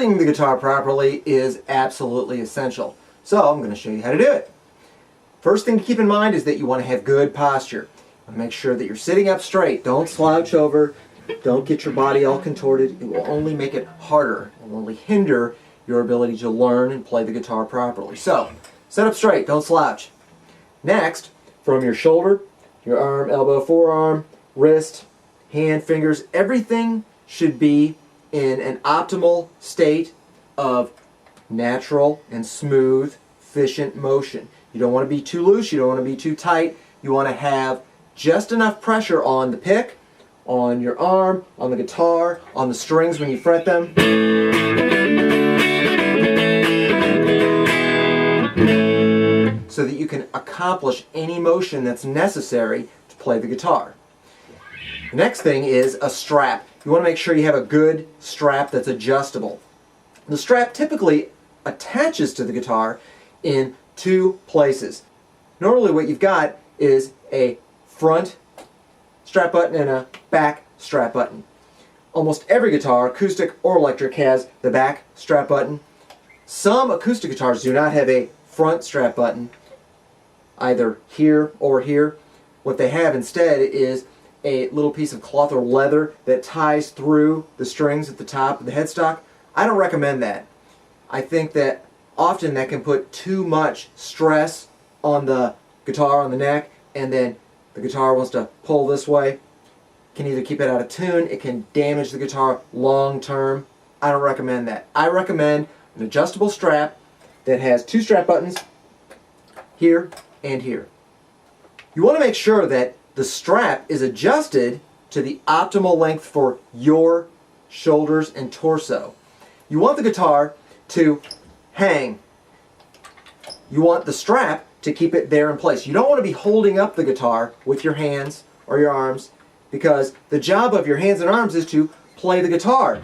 playing the guitar properly is absolutely essential. So I'm going to show you how to do it. First thing to keep in mind is that you want to have good posture. Make sure that you're sitting up straight. Don't slouch over. Don't get your body all contorted. It will only make it harder. It will only hinder your ability to learn and play the guitar properly. So, sit up straight. Don't slouch. Next, from your shoulder, your arm, elbow, forearm, wrist, hand, fingers, everything should be in an optimal state of natural and smooth, efficient motion. You don't want to be too loose. You don't want to be too tight. You want to have just enough pressure on the pick, on your arm, on the guitar, on the strings when you fret them. So that you can accomplish any motion that's necessary to play the guitar. The next thing is a strap. You want to make sure you have a good strap that's adjustable. The strap typically attaches to the guitar in two places. Normally what you've got is a front strap button and a back strap button. Almost every guitar, acoustic or electric, has the back strap button. Some acoustic guitars do not have a front strap button, either here or here. What they have instead is a little piece of cloth or leather that ties through the strings at the top of the headstock. I don't recommend that. I think that often that can put too much stress on the guitar, on the neck, and then the guitar wants to pull this way. It can either keep it out of tune, it can damage the guitar long term. I don't recommend that. I recommend an adjustable strap that has two strap buttons here and here. You want to make sure that the strap is adjusted to the optimal length for your shoulders and torso. You want the guitar to hang. You want the strap to keep it there in place. You don't want to be holding up the guitar with your hands or your arms, because the job of your hands and arms is to play the guitar.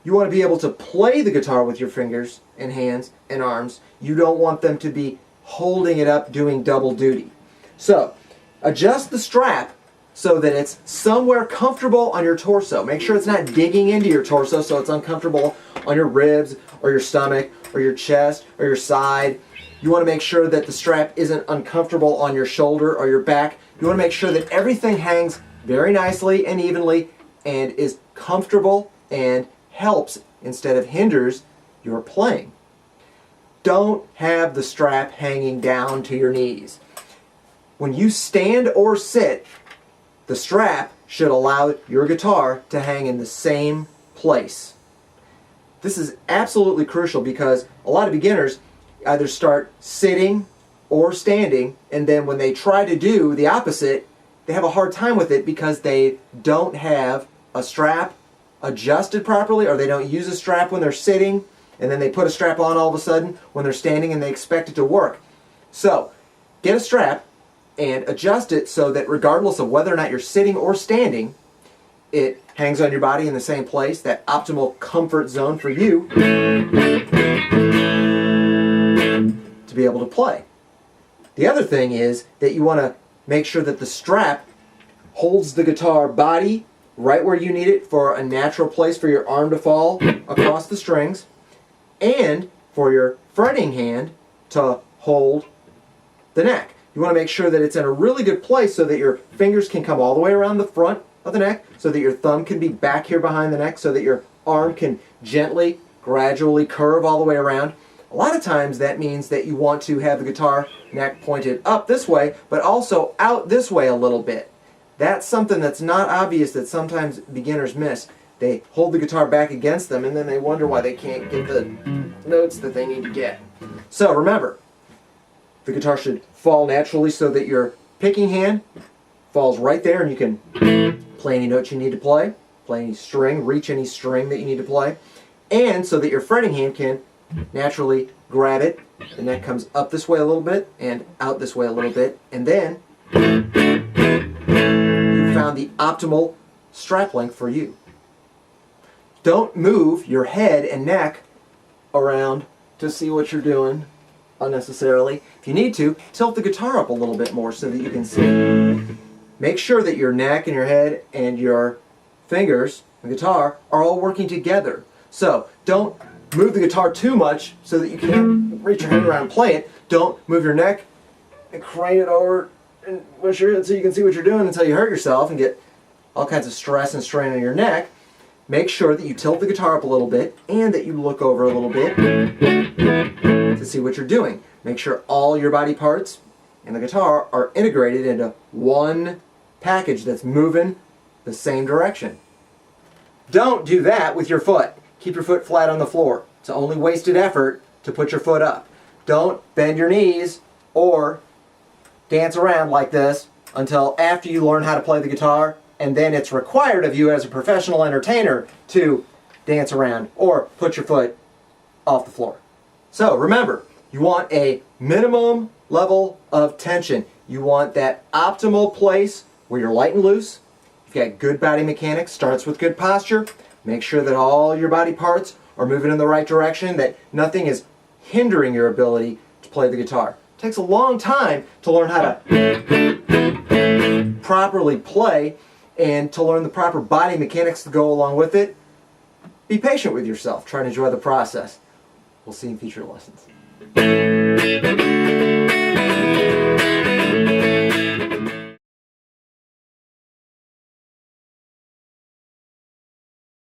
You want to be able to play the guitar with your fingers and hands and arms. You don't want them to be holding it up doing double duty. So, adjust the strap so that it's somewhere comfortable on your torso. Make sure it's not digging into your torso so it's uncomfortable on your ribs or your stomach or your chest or your side. You want to make sure that the strap isn't uncomfortable on your shoulder or your back. You want to make sure that everything hangs very nicely and evenly and is comfortable and helps instead of hinders your playing. Don't have the strap hanging down to your knees. When you stand or sit, the strap should allow your guitar to hang in the same place. This is absolutely crucial because a lot of beginners either start sitting or standing, and then when they try to do the opposite, they have a hard time with it because they don't have a strap adjusted properly, or they don't use a strap when they're sitting, and then they put a strap on all of a sudden when they're standing and they expect it to work. So, get a strap and adjust it so that regardless of whether or not you're sitting or standing, it hangs on your body in the same place, that optimal comfort zone for you to be able to play. The other thing is that you want to make sure that the strap holds the guitar body right where you need it for a natural place for your arm to fall across the strings, and for your fretting hand to hold the neck. You want to make sure that it's in a really good place so that your fingers can come all the way around the front of the neck, so that your thumb can be back here behind the neck, so that your arm can gently, gradually curve all the way around. A lot of times that means that you want to have the guitar neck pointed up this way, but also out this way a little bit. That's something that's not obvious that sometimes beginners miss. They hold the guitar back against them and then they wonder why they can't get the notes that they need to get. So remember, the guitar should fall naturally so that your picking hand falls right there and you can play any notes you need to play any string, reach any string that you need to play, and so that your fretting hand can naturally grab it. The neck comes up this way a little bit and out this way a little bit, and then you found the optimal strap length for you. Don't move your head and neck around to see what you're doing unnecessarily. If you need to, tilt the guitar up a little bit more so that you can see. Make sure that your neck and your head and your fingers and the guitar are all working together. So don't move the guitar too much so that you can't reach your hand around and play it. Don't move your neck and crane it over and push your head so you can see what you're doing until you hurt yourself and get all kinds of stress and strain on your neck. Make sure that you tilt the guitar up a little bit and that you look over a little bit to see what you're doing. Make sure all your body parts and the guitar are integrated into one package that's moving the same direction. Don't do that with your foot. Keep your foot flat on the floor. It's only wasted effort to put your foot up. Don't bend your knees or dance around like this until after you learn how to play the guitar, and then it's required of you as a professional entertainer to dance around or put your foot off the floor. So remember, you want a minimum level of tension. You want that optimal place where you're light and loose. You've got good body mechanics, starts with good posture. Make sure that all your body parts are moving in the right direction, that nothing is hindering your ability to play the guitar. It takes a long time to learn how to properly play and to learn the proper body mechanics to go along with it. Be patient with yourself. Try to enjoy the process. We'll see you in future lessons.